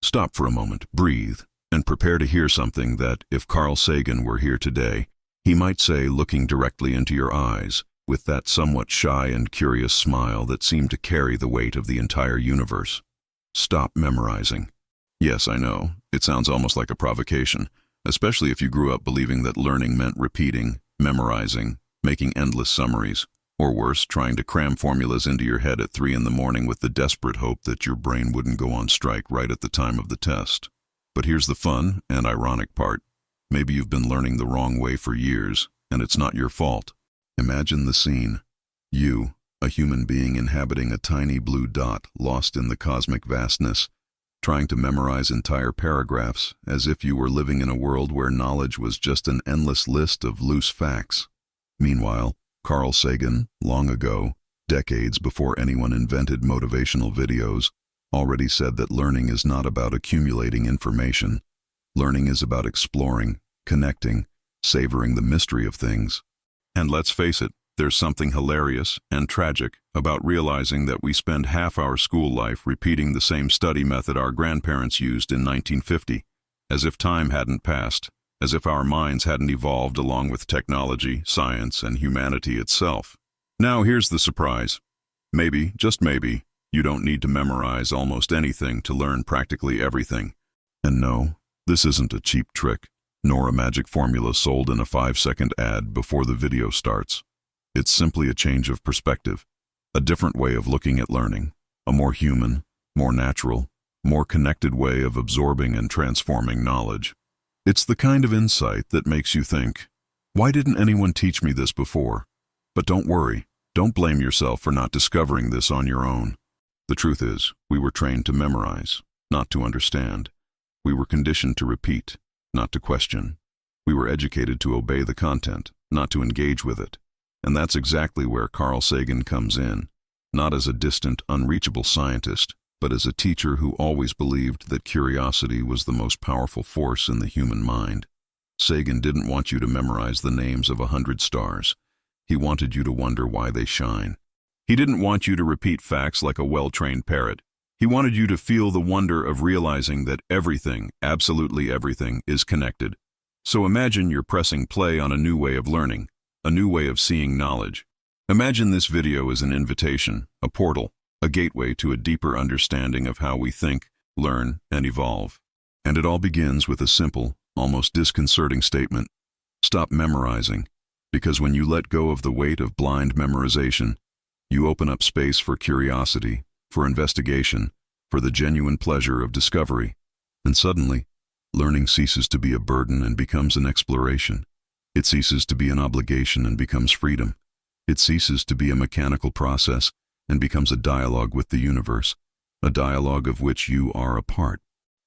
Stop for a moment, breathe, and prepare to hear something that, if Carl Sagan were here today, he might say, looking directly into your eyes, with that somewhat shy and curious smile that seemed to carry the weight of the entire universe. Stop memorizing. Yes, I know, it sounds almost like a provocation, especially if you grew up believing that learning meant repeating, memorizing, making endless summaries, or worse, trying to cram formulas into your head at 3 in the morning with the desperate hope that your brain wouldn't go on strike right at the time of the test. But here's the fun and ironic part. Maybe you've been learning the wrong way for years, and it's not your fault. Imagine the scene. You, a human being inhabiting a tiny blue dot lost in the cosmic vastness, trying to memorize entire paragraphs as if you were living in a world where knowledge was just an endless list of loose facts. Meanwhile, Carl Sagan, long ago, decades before anyone invented motivational videos, already said that learning is not about accumulating information. Learning is about exploring, connecting, savoring the mystery of things. And let's face it, there's something hilarious and tragic about realizing that we spend half our school life repeating the same study method our grandparents used in 1950, as if time hadn't passed, as if our minds hadn't evolved along with technology, science, and humanity itself. Now here's the surprise. Maybe, just maybe, you don't need to memorize almost anything to learn practically everything. And no, this isn't a cheap trick, nor a magic formula sold in a 5-second ad before the video starts. It's simply a change of perspective, a different way of looking at learning, a more human, more natural, more connected way of absorbing and transforming knowledge. It's the kind of insight that makes you think, why didn't anyone teach me this before? But don't worry, don't blame yourself for not discovering this on your own. The truth is, we were trained to memorize, not to understand. We were conditioned to repeat, not to question. We were educated to obey the content, not to engage with it. And that's exactly where Carl Sagan comes in, not as a distant, unreachable scientist, but as a teacher who always believed that curiosity was the most powerful force in the human mind. Sagan didn't want you to memorize the names of 100 stars. He wanted you to wonder why they shine. He didn't want you to repeat facts like a well-trained parrot. He wanted you to feel the wonder of realizing that everything, absolutely everything, is connected. So imagine you're pressing play on a new way of learning, a new way of seeing knowledge. Imagine this video as an invitation, a portal, a gateway to a deeper understanding of how we think, learn, and evolve. And it all begins with a simple, almost disconcerting statement. Stop memorizing, because when you let go of the weight of blind memorization, you open up space for curiosity, for investigation, for the genuine pleasure of discovery. And suddenly, learning ceases to be a burden and becomes an exploration. It ceases to be an obligation and becomes freedom. It ceases to be a mechanical process and becomes a dialogue with the universe, a dialogue of which you are a part.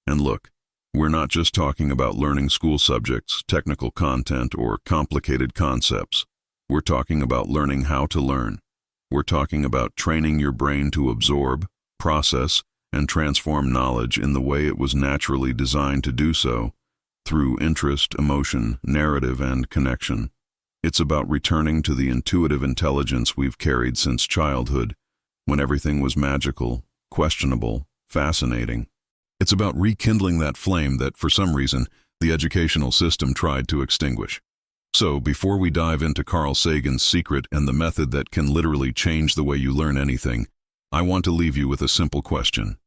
And look, we're not just talking about learning school subjects, technical content, or complicated concepts. We're talking about learning how to learn. We're talking about training your brain to absorb, process, and transform knowledge in the way it was naturally designed to do so, through interest, emotion, narrative, and connection. It's about returning to the intuitive intelligence we've carried since childhood, when everything was magical, questionable, fascinating. It's about rekindling that flame that, for some reason, the educational system tried to extinguish. So, before we dive into Carl Sagan's secret and the method that can literally change the way you learn anything, I want to leave you with a simple question.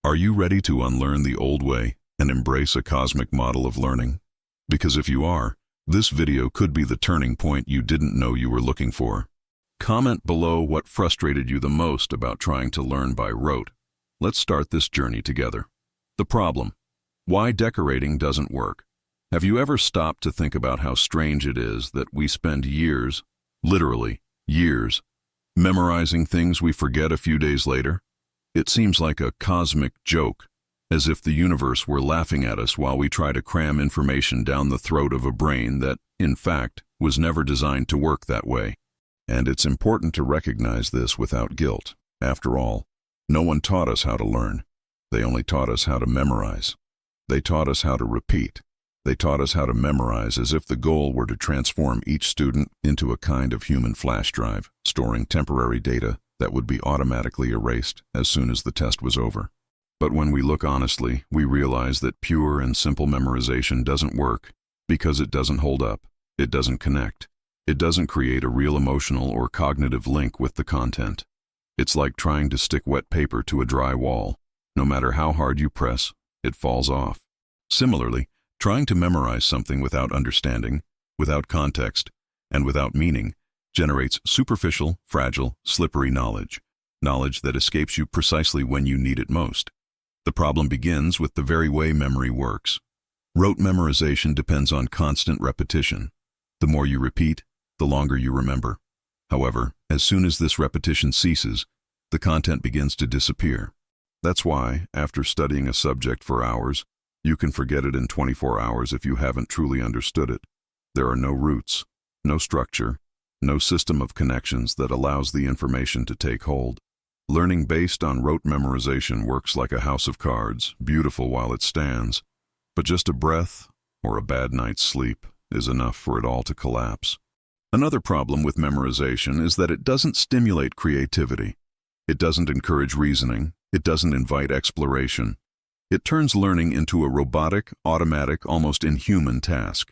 Are you ready to unlearn the old way and embrace a cosmic model of learning? Because if you are, this video could be the turning point you didn't know you were looking for. Comment below what frustrated you the most about trying to learn by rote. Let's start this journey together. The problem: why decorating doesn't work. Have you ever stopped to think about how strange it is that we spend years, literally years, memorizing things we forget a few days later? It seems like a cosmic joke, as if the universe were laughing at us while we try to cram information down the throat of a brain that, in fact, was never designed to work that way. And it's important to recognize this without guilt. After all, no one taught us how to learn. They only taught us how to memorize. They taught us how to repeat. They taught us how to memorize as if the goal were to transform each student into a kind of human flash drive, storing temporary data that would be automatically erased as soon as the test was over. But when we look honestly, we realize that pure and simple memorization doesn't work because it doesn't hold up, it doesn't connect, it doesn't create a real emotional or cognitive link with the content. It's like trying to stick wet paper to a dry wall. No matter how hard you press, it falls off. Similarly, trying to memorize something without understanding, without context, and without meaning generates superficial, fragile, slippery knowledge that escapes you precisely when you need it most. The problem begins with the very way memory works. Rote memorization depends on constant repetition. The more you repeat, the longer you remember. However, as soon as this repetition ceases, the content begins to disappear. That's why, after studying a subject for hours, you can forget it in 24 hours if you haven't truly understood it. There are no roots, no structure, no system of connections that allows the information to take hold. Learning based on rote memorization works like a house of cards, beautiful while it stands, but just a breath or a bad night's sleep is enough for it all to collapse. Another problem with memorization is that it doesn't stimulate creativity. It doesn't encourage reasoning. It doesn't invite exploration. It turns learning into a robotic, automatic, almost inhuman task.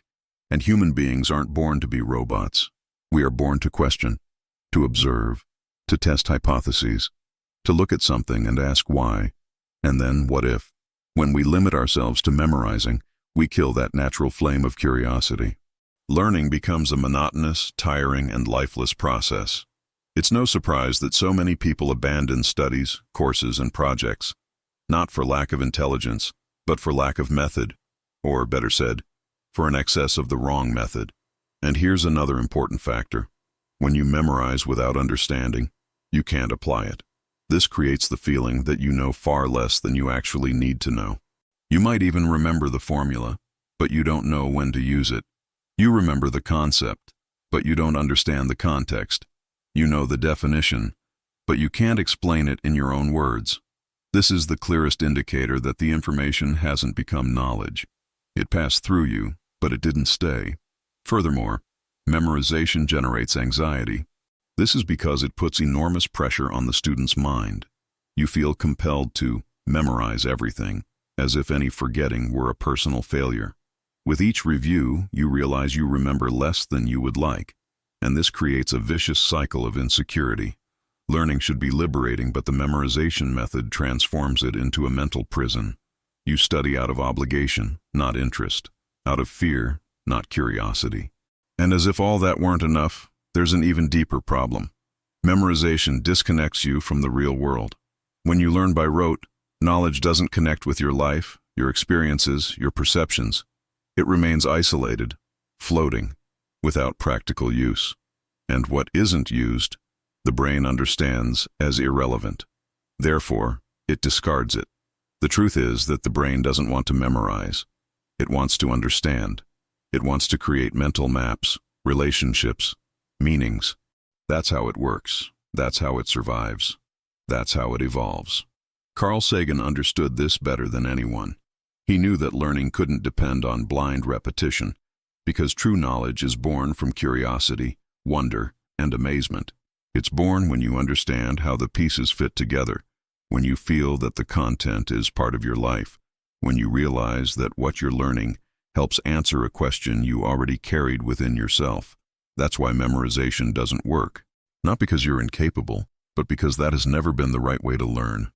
And human beings aren't born to be robots. We are born to question, to observe, to test hypotheses, to look at something and ask why, and then what if. When we limit ourselves to memorizing, we kill that natural flame of curiosity. Learning becomes a monotonous, tiring, and lifeless process. It's no surprise that so many people abandon studies, courses, and projects, not for lack of intelligence, but for lack of method, or better said, for an excess of the wrong method. And here's another important factor. When you memorize without understanding, you can't apply it. This creates the feeling that you know far less than you actually need to know. You might even remember the formula, but you don't know when to use it. You remember the concept, but you don't understand the context. You know the definition, but you can't explain it in your own words. This is the clearest indicator that the information hasn't become knowledge. It passed through you, but it didn't stay. Furthermore, memorization generates anxiety. This is because it puts enormous pressure on the student's mind. You feel compelled to memorize everything, as if any forgetting were a personal failure. With each review, you realize you remember less than you would like, and this creates a vicious cycle of insecurity. Learning should be liberating, but the memorization method transforms it into a mental prison. You study out of obligation, not interest, out of fear, not curiosity. And as if all that weren't enough, there's an even deeper problem. Memorization disconnects you from the real world. When you learn by rote, knowledge doesn't connect with your life, your experiences, your perceptions. It remains isolated, floating, without practical use. And what isn't used, the brain understands as irrelevant. Therefore, it discards it. The truth is that the brain doesn't want to memorize. It wants to understand. It wants to create mental maps, relationships, meanings. That's how it works. That's how it survives. That's how it evolves. Carl Sagan understood this better than anyone. He knew that learning couldn't depend on blind repetition, because true knowledge is born from curiosity, wonder, and amazement. It's born when you understand how the pieces fit together, when you feel that the content is part of your life, when you realize that what you're learning helps answer a question you already carried within yourself. That's why memorization doesn't work. Not because you're incapable, but because that has never been the right way to learn.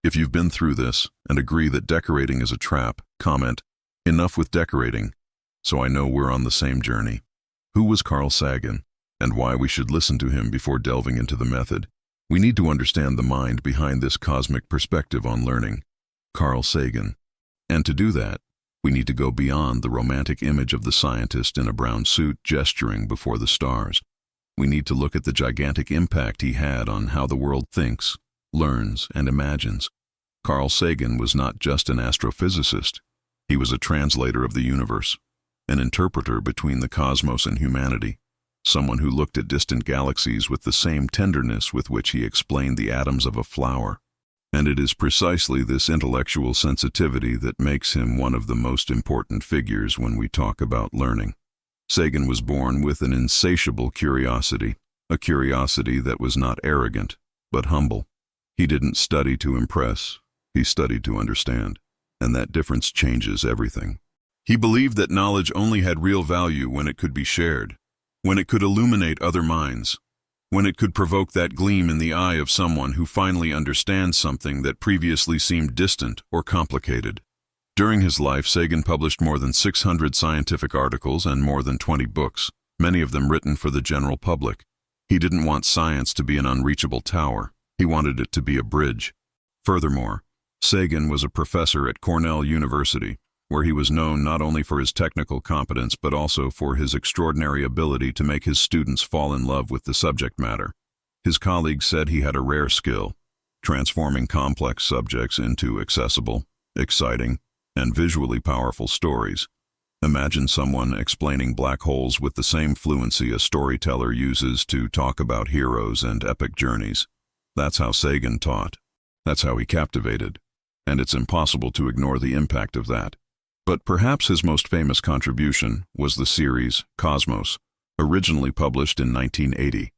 If you've been through this and agree that decorating is a trap, comment, "Enough with decorating," so I know we're on the same journey. Who was Carl Sagan, and why we should listen to him before delving into the method? We need to understand the mind behind this cosmic perspective on learning. Carl Sagan. And to do that, we need to go beyond the romantic image of the scientist in a brown suit gesturing before the stars. We need to look at the gigantic impact he had on how the world thinks, learns, and imagines. Carl Sagan was not just an astrophysicist. He was a translator of the universe, an interpreter between the cosmos and humanity, someone who looked at distant galaxies with the same tenderness with which he explained the atoms of a flower. And it is precisely this intellectual sensitivity that makes him one of the most important figures when we talk about learning. Sagan was born with an insatiable curiosity, a curiosity that was not arrogant, but humble. He didn't study to impress. He studied to understand, and that difference changes everything. He believed that knowledge only had real value when it could be shared, when it could illuminate other minds, when it could provoke that gleam in the eye of someone who finally understands something that previously seemed distant or complicated. During his life, Sagan published more than 600 scientific articles and more than 20 books, many of them written for the general public. He didn't want science to be an unreachable tower. He wanted it to be a bridge. Furthermore, Sagan was a professor at Cornell University, where he was known not only for his technical competence but also for his extraordinary ability to make his students fall in love with the subject matter. His colleagues said he had a rare skill, transforming complex subjects into accessible, exciting, and visually powerful stories. Imagine someone explaining black holes with the same fluency a storyteller uses to talk about heroes and epic journeys. That's how Sagan taught. That's how he captivated. And it's impossible to ignore the impact of that. But perhaps his most famous contribution was the series Cosmos, originally published in 1980,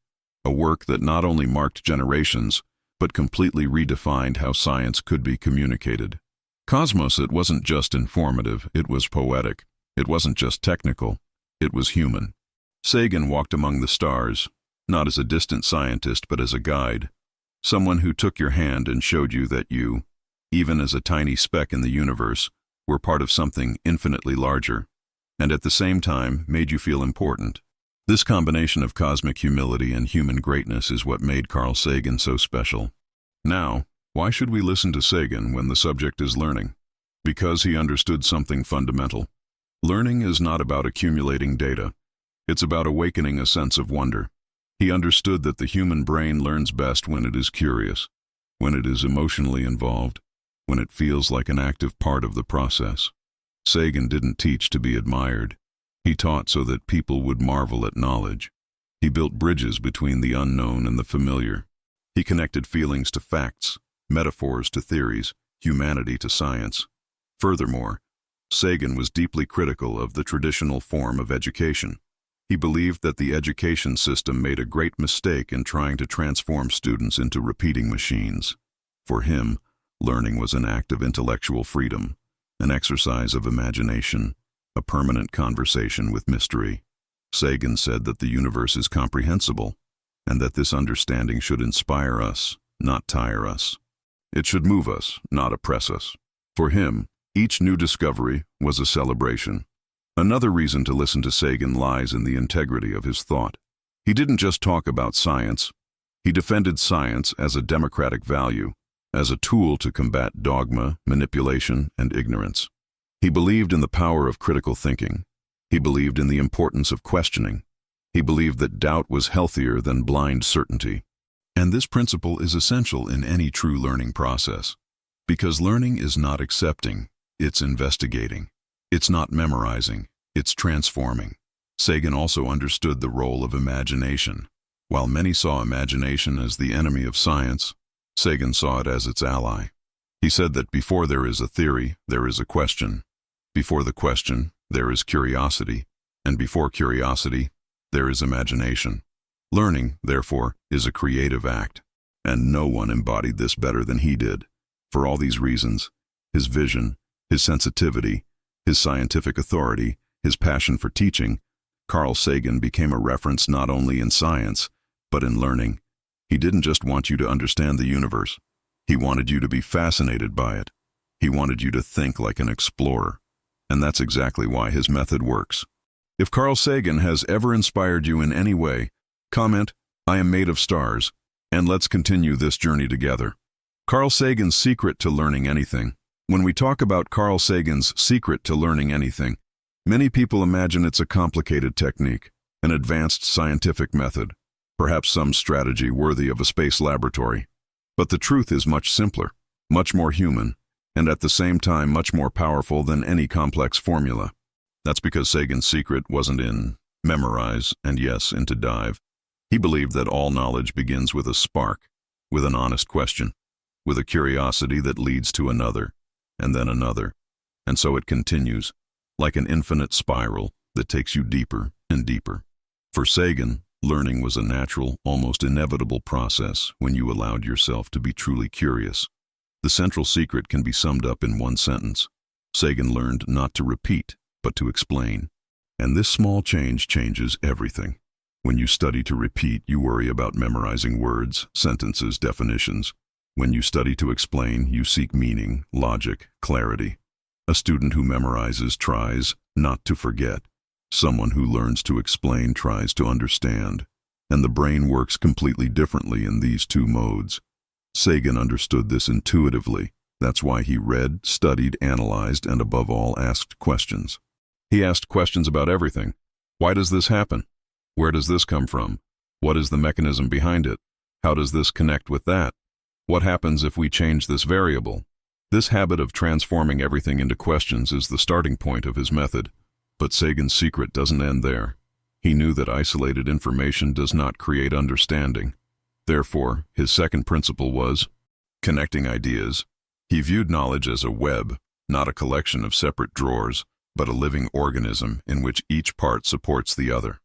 a work that not only marked generations, but completely redefined how science could be communicated. Cosmos, it wasn't just informative, it was poetic. It wasn't just technical, it was human. Sagan walked among the stars, not as a distant scientist, but as a guide, someone who took your hand and showed you that you, even as a tiny speck in the universe, were part of something infinitely larger, and at the same time made you feel important. This combination of cosmic humility and human greatness is what made Carl Sagan so special. Now, why should we listen to Sagan when the subject is learning? Because he understood something fundamental. Learning is not about accumulating data. It's about awakening a sense of wonder. He understood that the human brain learns best when it is curious, when it is emotionally involved, when it feels like an active part of the process. Sagan didn't teach to be admired. He taught so that people would marvel at knowledge. He built bridges between the unknown and the familiar. He connected feelings to facts, metaphors to theories, humanity to science. Furthermore, Sagan was deeply critical of the traditional form of education. He believed that the education system made a great mistake in trying to transform students into repeating machines. For him, learning was an act of intellectual freedom, an exercise of imagination, a permanent conversation with mystery. Sagan said that the universe is comprehensible, and that this understanding should inspire us, not tire us. It should move us, not oppress us. For him, each new discovery was a celebration. Another reason to listen to Sagan lies in the integrity of his thought. He didn't just talk about science. He defended science as a democratic value, as a tool to combat dogma, manipulation, and ignorance. He believed in the power of critical thinking. He believed in the importance of questioning. He believed that doubt was healthier than blind certainty. And this principle is essential in any true learning process. Because learning is not accepting, it's investigating. It's not memorizing, it's transforming. Sagan also understood the role of imagination. While many saw imagination as the enemy of science, Sagan saw it as its ally. He said that before there is a theory, there is a question. Before the question, there is curiosity. And before curiosity, there is imagination. Learning, therefore, is a creative act. And no one embodied this better than he did. For all these reasons, his vision, his sensitivity, his scientific authority, his passion for teaching, Carl Sagan became a reference not only in science, but in learning. He didn't just want you to understand the universe. He wanted you to be fascinated by it. He wanted you to think like an explorer. And that's exactly why his method works. If Carl Sagan has ever inspired you in any way, comment, "I am made of stars," and let's continue this journey together. Carl Sagan's secret to learning anything. When we talk about Carl Sagan's secret to learning anything, many people imagine it's a complicated technique, an advanced scientific method, perhaps some strategy worthy of a space laboratory. But the truth is much simpler, much more human, and at the same time much more powerful than any complex formula. That's because Sagan's secret wasn't in memorize and yes, into dive. He believed that all knowledge begins with a spark, with an honest question, with a curiosity that leads to another, and then another. And so it continues, like an infinite spiral that takes you deeper and deeper. For Sagan, learning was a natural, almost inevitable process when you allowed yourself to be truly curious. The central secret can be summed up in one sentence. Sagan learned not to repeat, but to explain. And this small change changes everything. When you study to repeat, you worry about memorizing words, sentences, definitions. When you study to explain, you seek meaning, logic, clarity. A student who memorizes tries not to forget. Someone who learns to explain tries to understand. And the brain works completely differently in these two modes. Sagan understood this intuitively. That's why he read, studied, analyzed, and above all, asked questions. He asked questions about everything. Why does this happen? Where does this come from? What is the mechanism behind it? How does this connect with that? What happens if we change this variable? This habit of transforming everything into questions is the starting point of his method. But Sagan's secret doesn't end there. He knew that isolated information does not create understanding. Therefore, his second principle was connecting ideas. He viewed knowledge as a web, not a collection of separate drawers, but a living organism in which each part supports the other.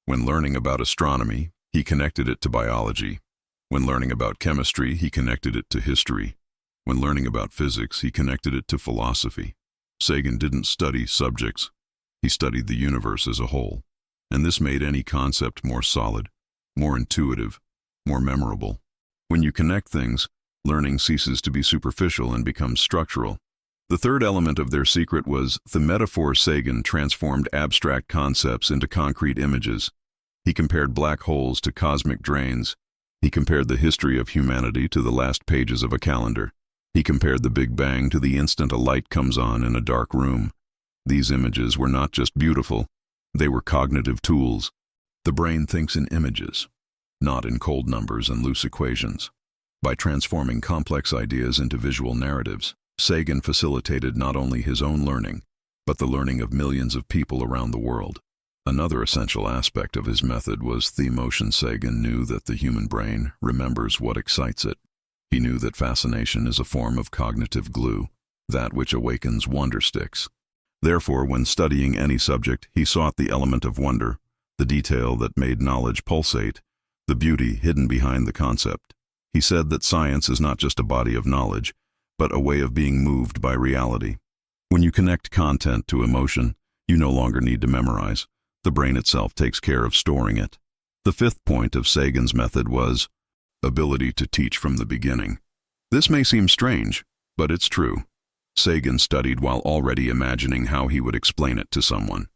When learning about astronomy, he connected it to biology. When learning about chemistry, he connected it to history. When learning about physics, he connected it to philosophy. Sagan didn't study subjects. He studied the universe as a whole. And this made any concept more solid, more intuitive, more memorable. When you connect things, learning ceases to be superficial and becomes structural. The third element of their secret was the metaphor. Sagan transformed abstract concepts into concrete images. He compared black holes to cosmic drains. He compared the history of humanity to the last pages of a calendar. He compared the Big Bang to the instant a light comes on in a dark room. These images were not just beautiful, they were cognitive tools. The brain thinks in images, not in cold numbers and loose equations. By transforming complex ideas into visual narratives, Sagan facilitated not only his own learning, but the learning of millions of people around the world. Another essential aspect of his method was the emotion. Sagan knew that the human brain remembers what excites it. He knew that fascination is a form of cognitive glue, that which awakens wonder sticks. Therefore, when studying any subject, he sought the element of wonder, the detail that made knowledge pulsate, the beauty hidden behind the concept. He said that science is not just a body of knowledge, but a way of being moved by reality. When you connect content to emotion, you no longer need to memorize. The brain itself takes care of storing it. The fifth point of Sagan's method was ability to teach from the beginning. This may seem strange, but it's true. Sagan studied while already imagining how he would explain it to someone.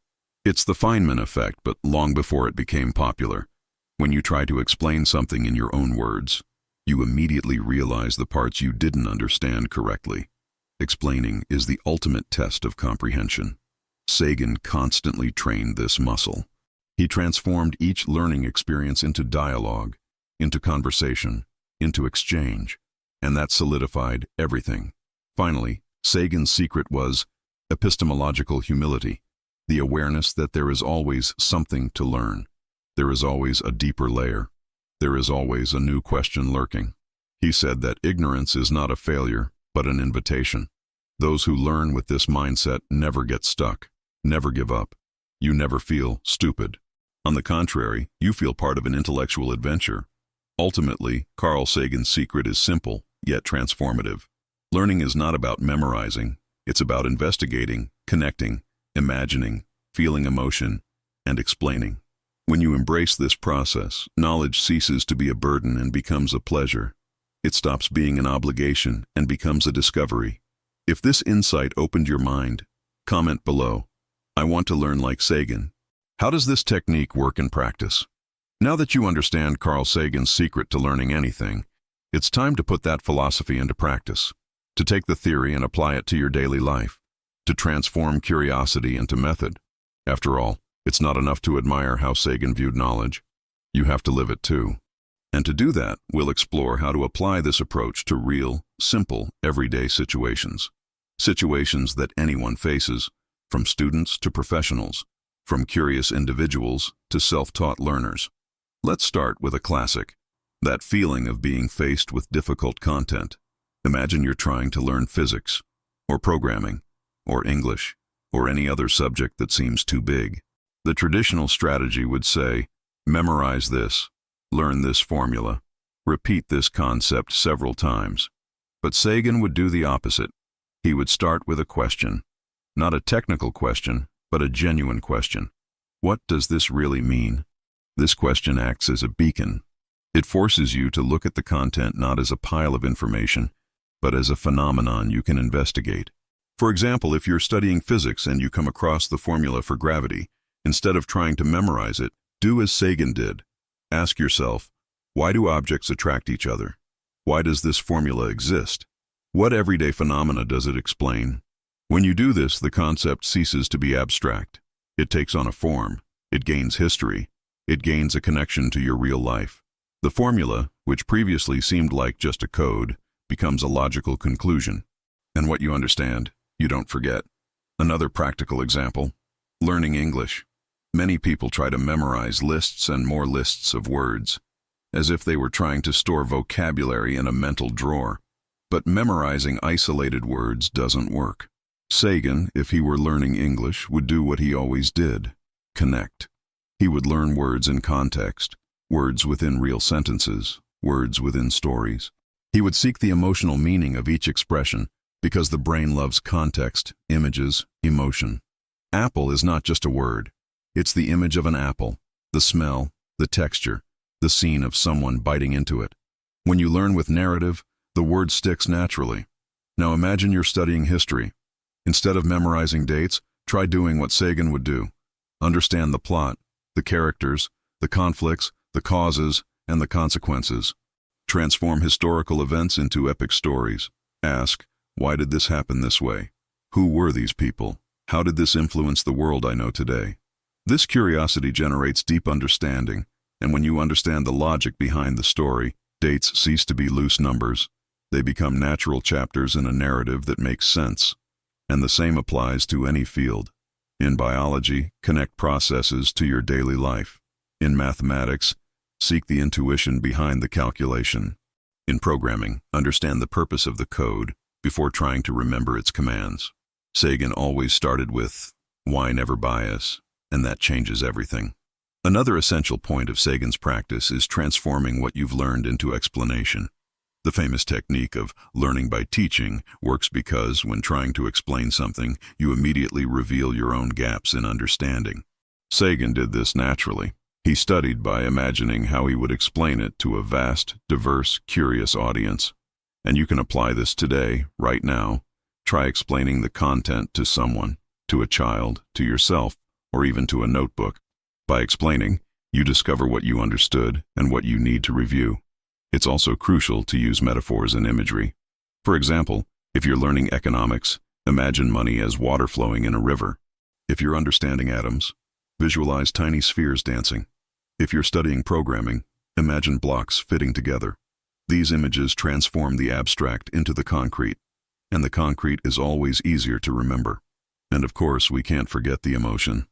It's the Feynman effect, but long before it became popular. When you try to explain something in your own words, you immediately realize the parts you didn't understand correctly. Explaining is the ultimate test of comprehension. Sagan constantly trained this muscle. He transformed each learning experience into dialogue, into conversation, into exchange, and that solidified everything. Finally, Sagan's secret was epistemological humility, the awareness that there is always something to learn. There is always a deeper layer. There is always a new question lurking. He said that ignorance is not a failure, but an invitation. Those who learn with this mindset never get stuck, never give up. You never feel stupid. On the contrary, you feel part of an intellectual adventure. Ultimately, Carl Sagan's secret is simple, yet transformative. Learning is not about memorizing. It's about investigating, connecting, imagining, feeling emotion, and explaining. When you embrace this process, knowledge ceases to be a burden and becomes a pleasure. It stops being an obligation and becomes a discovery. If this insight opened your mind, comment below. I want to learn like Sagan. How does this technique work in practice? Now that you understand Carl Sagan's secret to learning anything, it's time to put that philosophy into practice, to take the theory and apply it to your daily life, to transform curiosity into method. After all, it's not enough to admire how Sagan viewed knowledge. You have to live it too. And to do that, we'll explore how to apply this approach to real, simple, everyday situations. Situations that anyone faces, from students to professionals, from curious individuals to self-taught learners. Let's start with a classic, that feeling of being faced with difficult content. Imagine you're trying to learn physics, or programming, or English, or any other subject that seems too big. The traditional strategy would say, memorize this, learn this formula, repeat this concept several times. But Sagan would do the opposite. He would start with a question. Not a technical question, but a genuine question. What does this really mean? This question acts as a beacon. It forces you to look at the content not as a pile of information, but as a phenomenon you can investigate. For example, if you're studying physics and you come across the formula for gravity, instead of trying to memorize it, do as Sagan did. Ask yourself, why do objects attract each other? Why does this formula exist? What everyday phenomena does it explain? When you do this, the concept ceases to be abstract. It takes on a form. It gains history. It gains a connection to your real life. The formula, which previously seemed like just a code, becomes a logical conclusion. And what you understand, you don't forget. Another practical example, learning English. Many people try to memorize lists and more lists of words, as if they were trying to store vocabulary in a mental drawer. But memorizing isolated words doesn't work. Sagan, if he were learning English, would do what he always did: connect. He would learn words in context, words within real sentences, words within stories. He would seek the emotional meaning of each expression, because the brain loves context, images, emotion. Apple is not just a word. It's the image of an apple, the smell, the texture, the scene of someone biting into it. When you learn with narrative, the word sticks naturally. Now imagine you're studying history. Instead of memorizing dates, try doing what Sagan would do. Understand the plot, the characters, the conflicts, the causes, and the consequences. Transform historical events into epic stories. Ask, why did this happen this way? Who were these people? How did this influence the world I know today? This curiosity generates deep understanding, and when you understand the logic behind the story, dates cease to be loose numbers. They become natural chapters in a narrative that makes sense. And the same applies to any field. In biology, connect processes to your daily life. In mathematics, seek the intuition behind the calculation. In programming, understand the purpose of the code before trying to remember its commands. Sagan always started with, why never bias, and that changes everything. Another essential point of Sagan's practice is transforming what you've learned into explanation. The famous technique of learning by teaching works because, when trying to explain something, you immediately reveal your own gaps in understanding. Sagan did this naturally. He studied by imagining how he would explain it to a vast, diverse, curious audience. And you can apply this today, right now. Try explaining the content to someone, to a child, to yourself, or even to a notebook. By explaining, you discover what you understood and what you need to review. It's also crucial to use metaphors and imagery. For example, if you're learning economics, imagine money as water flowing in a river. If you're understanding atoms, visualize tiny spheres dancing. If you're studying programming, imagine blocks fitting together. These images transform the abstract into the concrete, and the concrete is always easier to remember. And of course, we can't forget the emotion.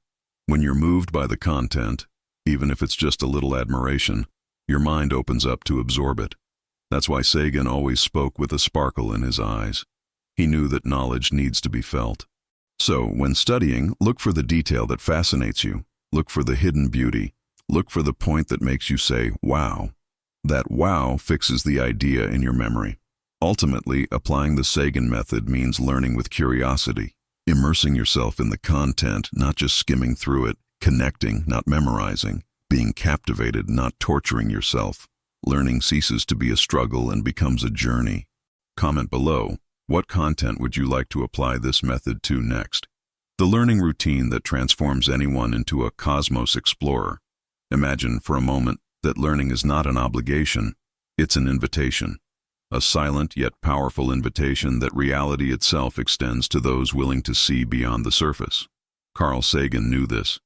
When you're moved by the content, even if it's just a little admiration, your mind opens up to absorb it. That's why Sagan always spoke with a sparkle in his eyes. He knew that knowledge needs to be felt. So, when studying, look for the detail that fascinates you. Look for the hidden beauty. Look for the point that makes you say, wow. That wow fixes the idea in your memory. Ultimately, applying the Sagan method means learning with curiosity, immersing yourself in the content, not just skimming through it, connecting, not memorizing, being captivated, not torturing yourself. Learning ceases to be a struggle and becomes a journey. Comment below, what content would you like to apply this method to next? The learning routine that transforms anyone into a cosmos explorer. Imagine for a moment that learning is not an obligation, it's an invitation. A silent yet powerful invitation that reality itself extends to those willing to see beyond the surface. Carl Sagan knew this.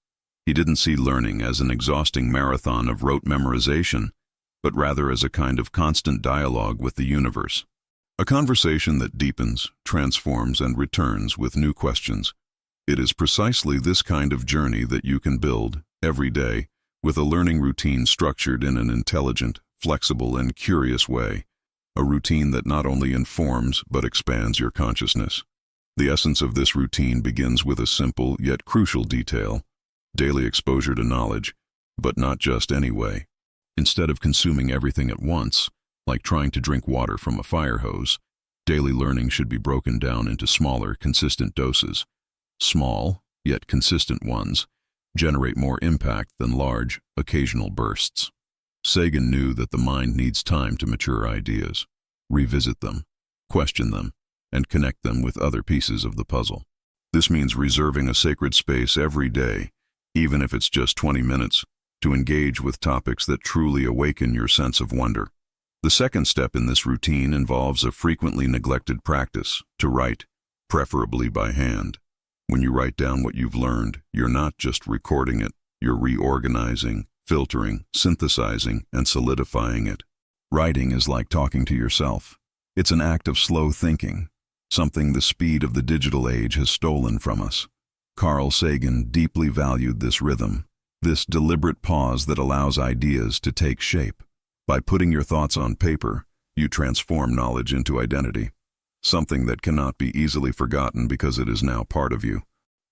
He didn't see learning as an exhausting marathon of rote memorization, but rather as a kind of constant dialogue with the universe. A conversation that deepens, transforms, and returns with new questions. It is precisely this kind of journey that you can build, every day, with a learning routine structured in an intelligent, flexible, and curious way. A routine that not only informs, but expands your consciousness. The essence of this routine begins with a simple yet crucial detail: daily exposure to knowledge, but not just any way. Instead of consuming everything at once, like trying to drink water from a fire hose, Daily learning should be broken down into smaller, consistent doses. Small, yet consistent ones generate more impact than large, occasional bursts. Sagan knew that the mind needs time to mature ideas, revisit them, question them, and connect them with other pieces of the puzzle. This means reserving a sacred space every day, even if it's just 20 minutes, to engage with topics that truly awaken your sense of wonder. The second step in this routine involves a frequently neglected practice: to write, preferably by hand. When you write down what you've learned, you're not just recording it, you're reorganizing, filtering, synthesizing, and solidifying it. Writing is like talking to yourself. It's an act of slow thinking, something the speed of the digital age has stolen from us. Carl Sagan deeply valued this rhythm, this deliberate pause that allows ideas to take shape. By putting your thoughts on paper, you transform knowledge into identity, something that cannot be easily forgotten because it is now part of you.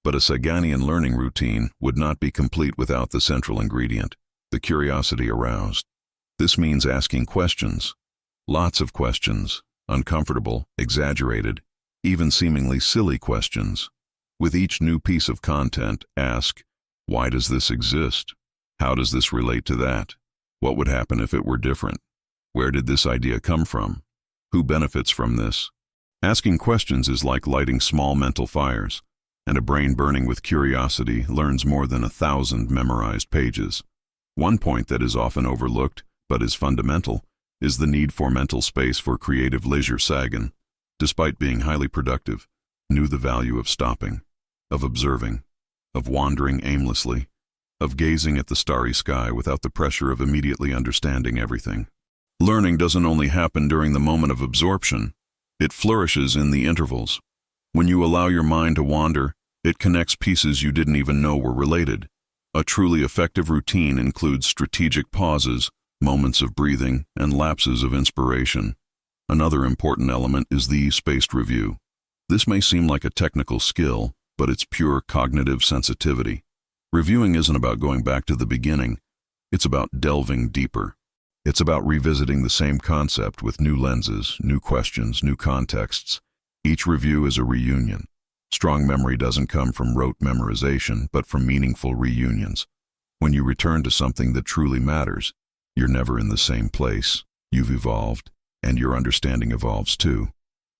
But a Saganian learning routine would not be complete without the central ingredient: the curiosity aroused. This means asking questions, lots of questions, uncomfortable, exaggerated, even seemingly silly questions. With each new piece of content, ask, why does this exist? How does this relate to that? What would happen if it were different? Where did this idea come from? Who benefits from this? Asking questions is like lighting small mental fires, and a brain burning with curiosity learns more than 1,000 memorized pages. One point that is often overlooked, but is fundamental, is the need for mental space for creative leisure. Sagan, despite being highly productive, knew the value of stopping, of observing, of wandering aimlessly, of gazing at the starry sky without the pressure of immediately understanding everything. Learning doesn't only happen during the moment of absorption, it flourishes in the intervals. When you allow your mind to wander, it connects pieces you didn't even know were related. A truly effective routine includes strategic pauses, moments of breathing, and lapses of inspiration. Another important element is the spaced review. This may seem like a technical skill, but it's pure cognitive sensitivity. Reviewing isn't about going back to the beginning, it's about delving deeper. It's about revisiting the same concept with new lenses, new questions, new contexts. Each review is a reunion. Strong memory doesn't come from rote memorization, but from meaningful reunions. When you return to something that truly matters, you're never in the same place. You've evolved, and your understanding evolves too.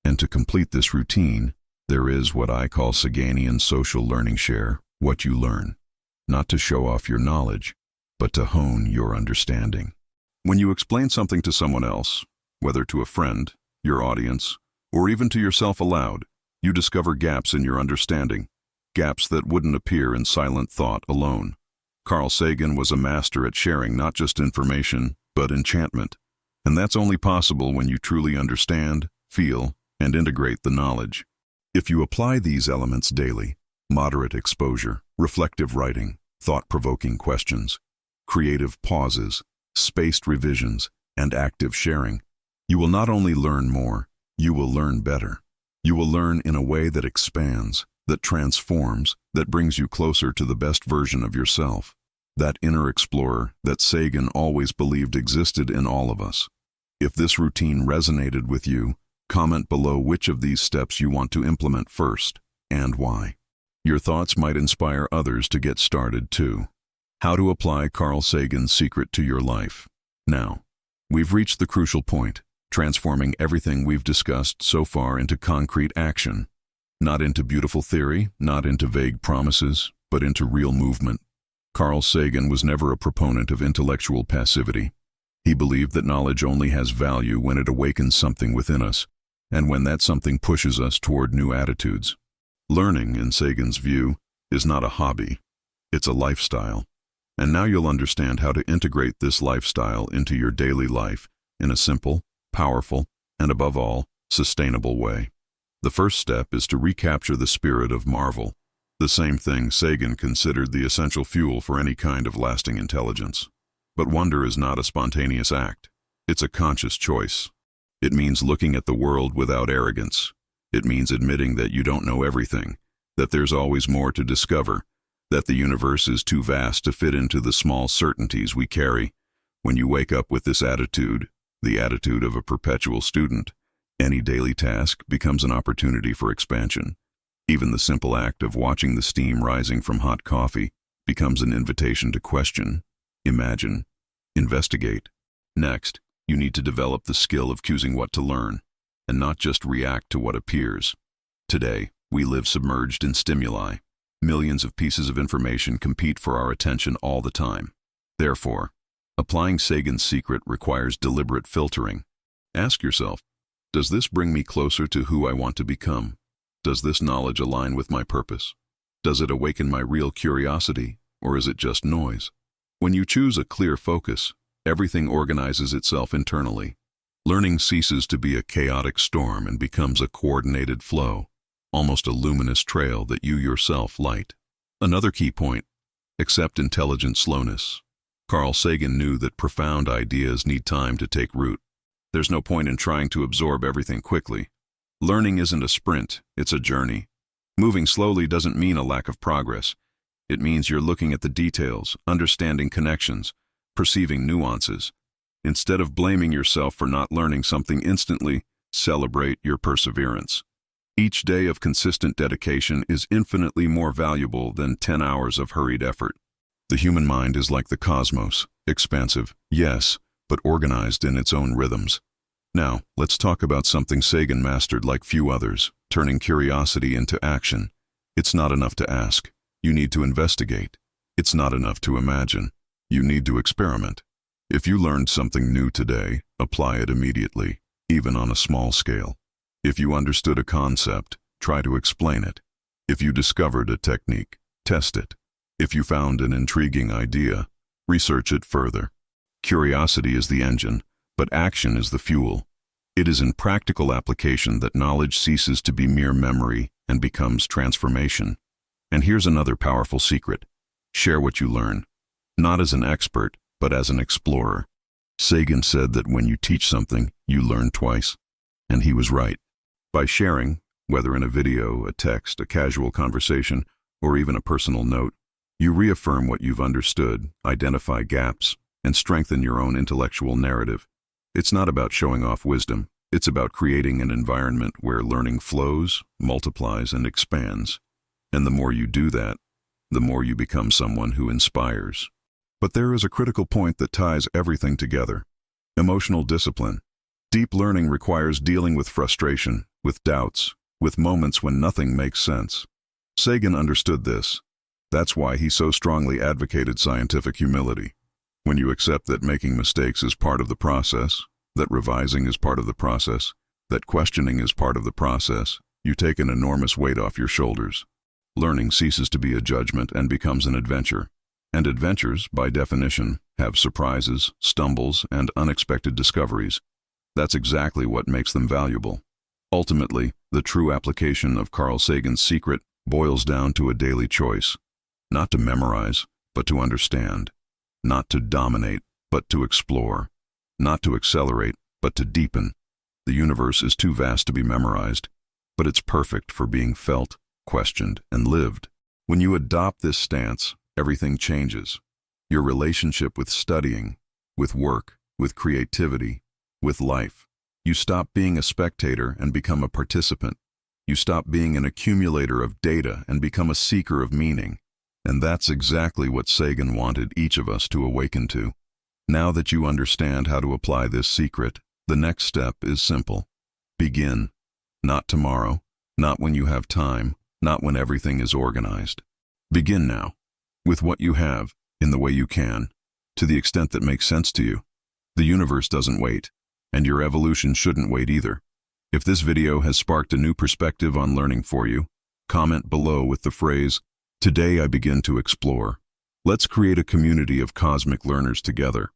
And to complete this routine, there is what I call Saganian social learning share, what you learn. Not to show off your knowledge, but to hone your understanding. When you explain something to someone else, whether to a friend, your audience, or even to yourself aloud, you discover gaps in your understanding, gaps that wouldn't appear in silent thought alone. Carl Sagan was a master at sharing not just information, but enchantment. And that's only possible when you truly understand, feel, and integrate the knowledge. If you apply these elements daily, moderate exposure, reflective writing, thought-provoking questions, creative pauses, spaced revisions, and active sharing, you will not only learn more, you will learn better. You will learn in a way that expands, that transforms, that brings you closer to the best version of yourself. That inner explorer that Sagan always believed existed in all of us. If this routine resonated with you, comment below which of these steps you want to implement first, and why. Your thoughts might inspire others to get started too. How to apply Carl Sagan's secret to your life. Now, we've reached the crucial point, transforming everything we've discussed so far into concrete action. Not into beautiful theory, not into vague promises, but into real movement. Carl Sagan was never a proponent of intellectual passivity. He believed that knowledge only has value when it awakens something within us, and when that something pushes us toward new attitudes. Learning, in Sagan's view, is not a hobby, it's a lifestyle. And now you'll understand how to integrate this lifestyle into your daily life in a simple, powerful, and above all, sustainable way. The first step is to recapture the spirit of marvel, the same thing Sagan considered the essential fuel for any kind of lasting intelligence. But wonder is not a spontaneous act. It's a conscious choice. It means looking at the world without arrogance. It means admitting that you don't know everything, that there's always more to discover, that the universe is too vast to fit into the small certainties we carry. When you wake up with this attitude, the attitude of a perpetual student, Any daily task becomes an opportunity for expansion. Even the simple act of watching the steam rising from hot coffee becomes an invitation to question, imagine, investigate. Next, you need to develop the skill of choosing what to learn, and not just react to what appears. Today, we live submerged in stimuli. Millions of pieces of information compete for our attention all the time. Therefore, applying Sagan's secret requires deliberate filtering. Ask yourself, does this bring me closer to who I want to become? Does this knowledge align with my purpose? Does it awaken my real curiosity, or is it just noise? When you choose a clear focus, everything organizes itself internally. Learning ceases to be a chaotic storm and becomes a coordinated flow, almost a luminous trail that you yourself light. Another key point: accept intelligent slowness. Carl Sagan knew that profound ideas need time to take root. There's no point in trying to absorb everything quickly. Learning isn't a sprint, it's a journey. Moving slowly doesn't mean a lack of progress. It means you're looking at the details, understanding connections, perceiving nuances. Instead of blaming yourself for not learning something instantly, celebrate your perseverance. Each day of consistent dedication is infinitely more valuable than 10 hours of hurried effort. The human mind is like the cosmos, expansive, yes, but organized in its own rhythms. Now, let's talk about something Sagan mastered like few others: turning curiosity into action. It's not enough to ask. You need to investigate. It's not enough to imagine. You need to experiment. If you learned something new today, apply it immediately, even on a small scale. If you understood a concept, try to explain it. If you discovered a technique, test it. If you found an intriguing idea, research it further. Curiosity is the engine, but action is the fuel. It is in practical application that knowledge ceases to be mere memory and becomes transformation. And here's another powerful secret: share what you learn, not as an expert, but as an explorer. Sagan said that when you teach something, you learn twice. And he was right. By sharing, whether in a video, a text, a casual conversation, or even a personal note, you reaffirm what you've understood, identify gaps, and strengthen your own intellectual narrative. It's not about showing off wisdom. It's about creating an environment where learning flows, multiplies, and expands. And the more you do that, the more you become someone who inspires. But there is a critical point that ties everything together: emotional discipline. Deep learning requires dealing with frustration, with doubts, with moments when nothing makes sense. Sagan understood this. That's why he so strongly advocated scientific humility. When you accept that making mistakes is part of the process, that revising is part of the process, that questioning is part of the process, you take an enormous weight off your shoulders. Learning ceases to be a judgment and becomes an adventure. And adventures, by definition, have surprises, stumbles, and unexpected discoveries. That's exactly what makes them valuable. Ultimately, the true application of Carl Sagan's secret boils down to a daily choice: not to memorize, but to understand; not to dominate, but to explore; not to accelerate, but to deepen. The universe is too vast to be memorized, but it's perfect for being felt, questioned, and lived. When you adopt this stance, everything changes. Your relationship with studying, with work, with creativity, with life. You stop being a spectator and become a participant. You stop being an accumulator of data and become a seeker of meaning. And that's exactly what Sagan wanted each of us to awaken to. Now that you understand how to apply this secret, the next step is simple. Begin. Not tomorrow, not when you have time, not when everything is organized. Begin now, with what you have, in the way you can, to the extent that makes sense to you. The universe doesn't wait, and your evolution shouldn't wait either. If this video has sparked a new perspective on learning for you, comment below with the phrase, "Today I begin to explore." Let's create a community of cosmic learners together.